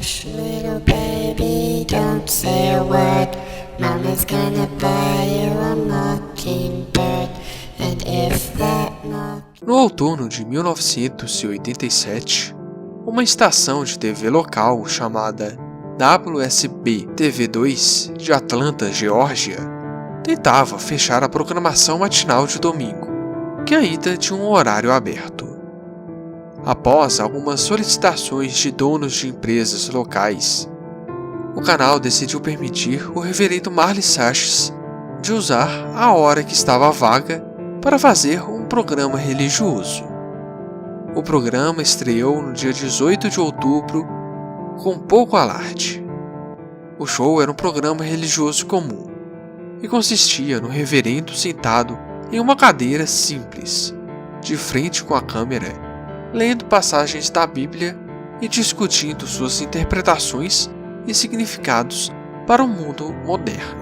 Hush, little baby, don't say a word. Mama's gonna buy you a mockingbird. And if that No outono de 1987, uma estação de TV local chamada WSB-TV2 de Atlanta, Geórgia, tentava fechar a programação matinal de domingo, que ainda tinha um horário aberto. Após algumas solicitações de donos de empresas locais, o canal decidiu permitir o reverendo Marley Sachs de usar a hora que estava vaga para fazer um programa religioso. O programa estreou no dia 18 de outubro com pouco alarde. O show era um programa religioso comum e consistia no reverendo sentado em uma cadeira simples, de frente com a câmera, lendo passagens da Bíblia e discutindo suas interpretações e significados para o mundo moderno.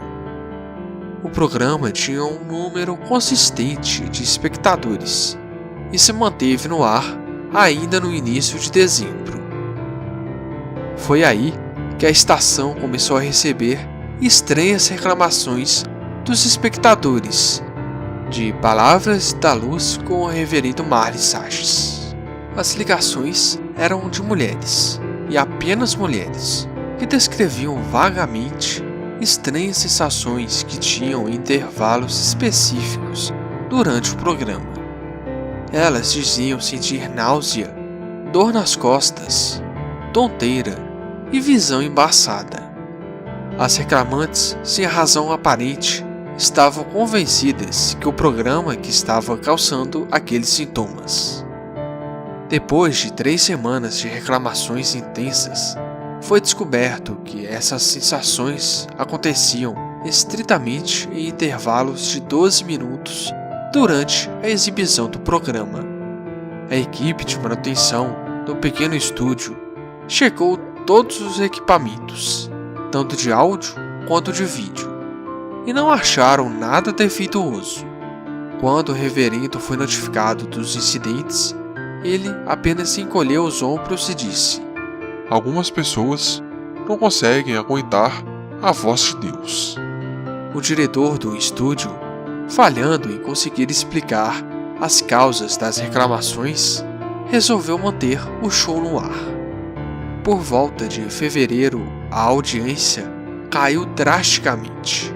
O programa tinha um número consistente de espectadores e se manteve no ar ainda no início de dezembro. Foi aí que a estação começou a receber estranhas reclamações dos espectadores de Palavras da Luz com o reverendo Marley Sachs. As ligações eram de mulheres, e apenas mulheres, que descreviam vagamente estranhas sensações que tinham em intervalos específicos durante o programa. Elas diziam sentir náusea, dor nas costas, tonteira e visão embaçada. As reclamantes, sem razão aparente, estavam convencidas que o programa que estava causando aqueles sintomas. Depois de 3 semanas de reclamações intensas, foi descoberto que essas sensações aconteciam estritamente em intervalos de 12 minutos durante a exibição do programa. A equipe de manutenção do pequeno estúdio checou todos os equipamentos, tanto de áudio quanto de vídeo, e não acharam nada defeituoso. Quando o reverendo foi notificado dos incidentes, ele apenas encolheu os ombros e disse: "Algumas pessoas não conseguem aguentar a voz de Deus." O diretor do estúdio, falhando em conseguir explicar as causas das reclamações, resolveu manter o show no ar. Por volta de fevereiro, a audiência caiu drasticamente.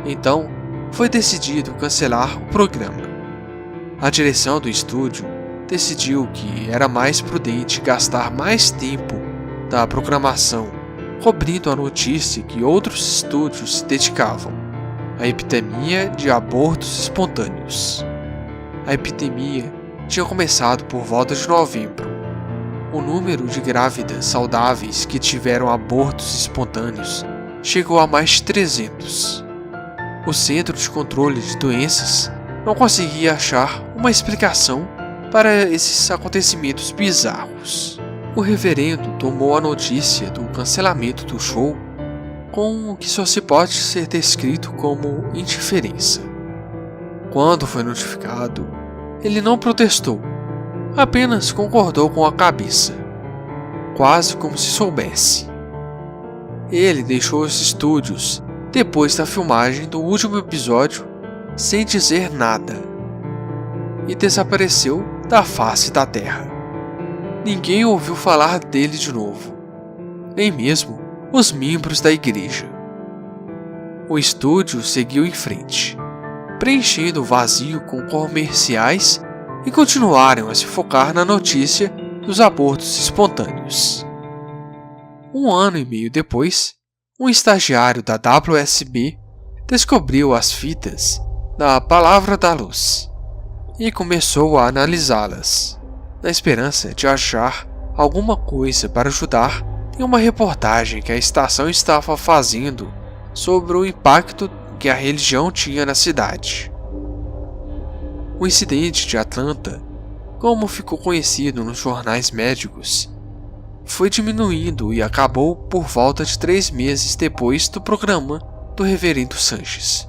Então, foi decidido cancelar o programa. A direção do estúdio decidiu que era mais prudente gastar mais tempo da programação cobrindo a notícia que outros estúdios se dedicavam: a epidemia de abortos espontâneos. A epidemia tinha começado por volta de novembro. O número de grávidas saudáveis que tiveram abortos espontâneos chegou a mais de 300. O Centro de Controle de Doenças não conseguia achar uma explicação para esses acontecimentos bizarros. O reverendo tomou a notícia do cancelamento do show com o que só se pode ser descrito como indiferença. Quando foi notificado, ele não protestou, apenas concordou com a cabeça, quase como se soubesse. Ele deixou os estúdios depois da filmagem do último episódio sem dizer nada e desapareceu da face da terra. Ninguém ouviu falar dele de novo, nem mesmo os membros da igreja. O estúdio seguiu em frente, preenchendo o vazio com comerciais e continuaram a se focar na notícia dos abortos espontâneos. 1 ano e meio depois, um estagiário da WSB descobriu as fitas da Palavra da Luz e começou a analisá-las, na esperança de achar alguma coisa para ajudar em uma reportagem que a estação estava fazendo sobre o impacto que a religião tinha na cidade. O incidente de Atlanta, como ficou conhecido nos jornais médicos, foi diminuindo e acabou por volta de 3 meses depois do programa do reverendo Sachs.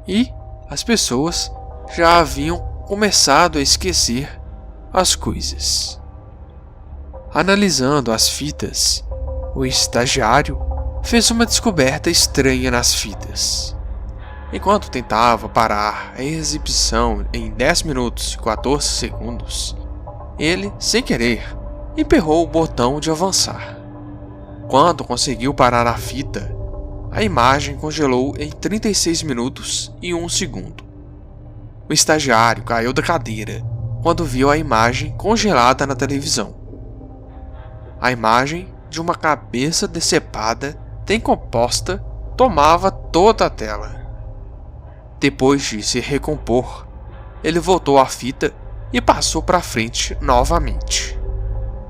E as pessoas já haviam começado a esquecer as coisas. Analisando as fitas, O estagiário fez uma descoberta estranha nas fitas. Enquanto tentava parar a exibição em 10 minutos e 14 segundos, ele, sem querer, emperrou o botão de avançar. Quando conseguiu parar a fita, a imagem congelou em 36 minutos e 1 segundo. O estagiário caiu da cadeira quando viu a imagem congelada na televisão. A imagem de uma cabeça decepada, decomposta, tomava toda a tela. Depois de se recompor, ele voltou à fita e passou para frente novamente,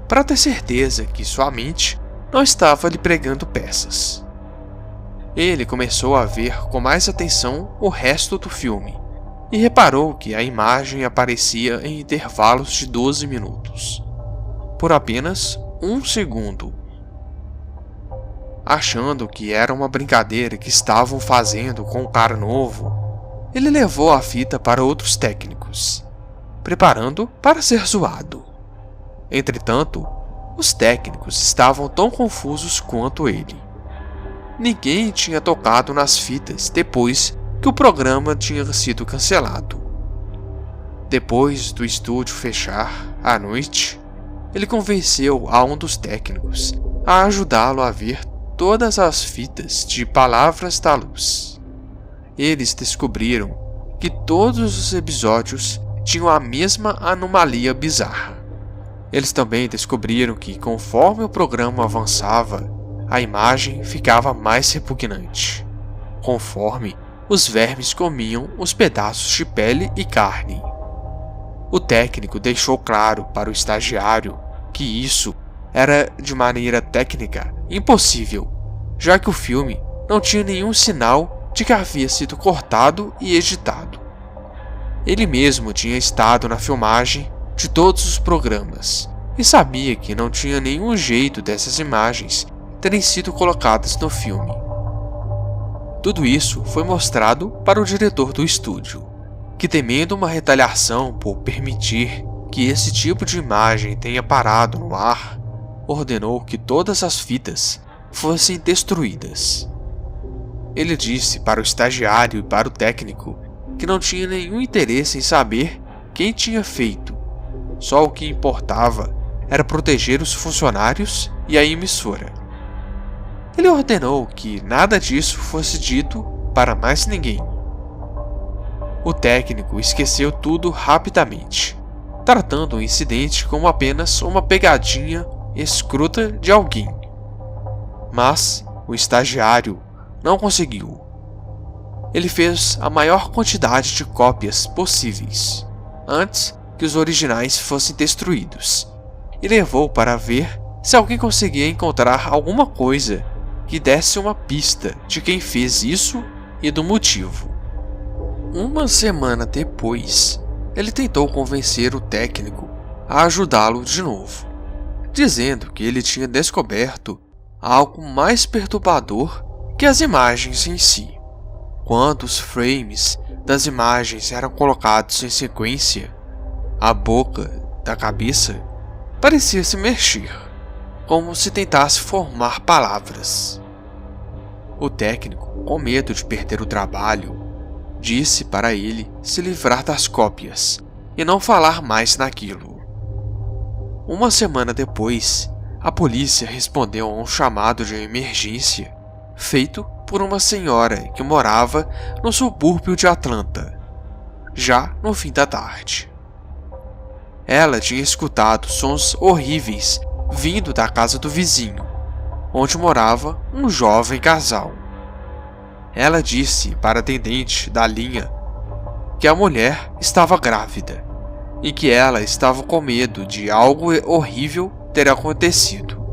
para ter certeza que sua mente não estava lhe pregando peças. Ele começou a ver com mais atenção o resto do filme e reparou que a imagem aparecia em intervalos de 12 minutos, por apenas 1 segundo. Achando que era uma brincadeira que estavam fazendo com o cara novo, ele levou a fita para outros técnicos, preparando para ser zoado. Entretanto, os técnicos estavam tão confusos quanto ele. Ninguém tinha tocado nas fitas depois que o programa tinha sido cancelado. Depois do estúdio fechar à noite, ele convenceu a um dos técnicos a ajudá-lo a ver todas as fitas de Palavras da Luz. Eles descobriram que todos os episódios tinham a mesma anomalia bizarra. Eles também descobriram que, conforme o programa avançava, a imagem ficava mais repugnante, conforme os vermes comiam os pedaços de pele e carne. O técnico deixou claro para o estagiário que isso era, de maneira técnica, impossível, já que o filme não tinha nenhum sinal de que havia sido cortado e editado. Ele mesmo tinha estado na filmagem de todos os programas e sabia que não tinha nenhum jeito dessas imagens terem sido colocadas no filme. Tudo isso foi mostrado para o diretor do estúdio, que, temendo uma retaliação por permitir que esse tipo de imagem tenha parado no ar, ordenou que todas as fitas fossem destruídas. Ele disse para o estagiário e para o técnico que não tinha nenhum interesse em saber quem tinha feito. Só o que importava era proteger os funcionários e a emissora. Ele ordenou que nada disso fosse dito para mais ninguém. O técnico esqueceu tudo rapidamente, tratando o incidente como apenas uma pegadinha escrota de alguém. Mas o estagiário não conseguiu. Ele fez a maior quantidade de cópias possíveis, antes que os originais fossem destruídos, e levou para ver se alguém conseguia encontrar alguma coisa que desse uma pista de quem fez isso e do motivo. Uma semana depois, ele tentou convencer o técnico a ajudá-lo de novo, dizendo que ele tinha descoberto algo mais perturbador que as imagens em si. Quando os frames das imagens eram colocados em sequência, a boca da cabeça parecia se mexer, como se tentasse formar palavras. O técnico, com medo de perder o trabalho, disse para ele se livrar das cópias e não falar mais naquilo. Uma semana depois, a polícia respondeu a um chamado de emergência feito por uma senhora que morava no subúrbio de Atlanta, já no fim da tarde. Ela tinha escutado sons horríveis vindo da casa do vizinho, onde morava um jovem casal. Ela disse para a atendente da linha que a mulher estava grávida e que ela estava com medo de algo horrível ter acontecido.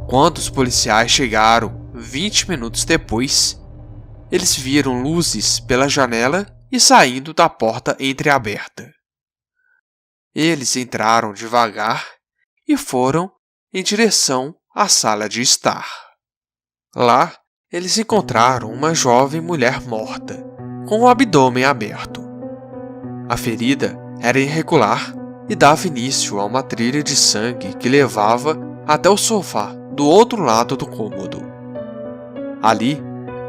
Quando os policiais chegaram 20 minutos depois, eles viram luzes pela janela e saindo da porta entreaberta. Eles entraram devagar e foram em direção à sala de estar. Lá, eles encontraram uma jovem mulher morta, com o abdômen aberto. A ferida era irregular e dava início a uma trilha de sangue que levava até o sofá do outro lado do cômodo. Ali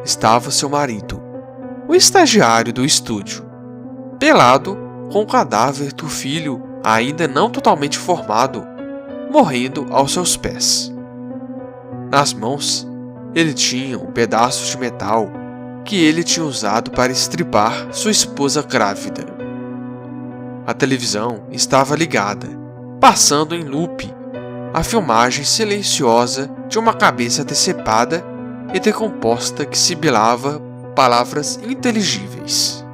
estava seu marido, o estagiário do estúdio, pelado com o cadáver do filho ainda não totalmente formado, morrendo aos seus pés. Nas mãos, ele tinha um pedaço de metal que ele tinha usado para estripar sua esposa grávida. A televisão estava ligada, passando em loop a filmagem silenciosa de uma cabeça decepada e decomposta que sibilava palavras inteligíveis.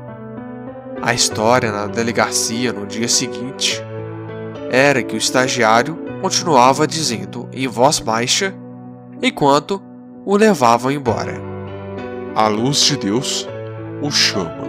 A história na delegacia no dia seguinte era que o estagiário continuava dizendo em voz baixa enquanto o levavam embora: A luz de Deus o chama.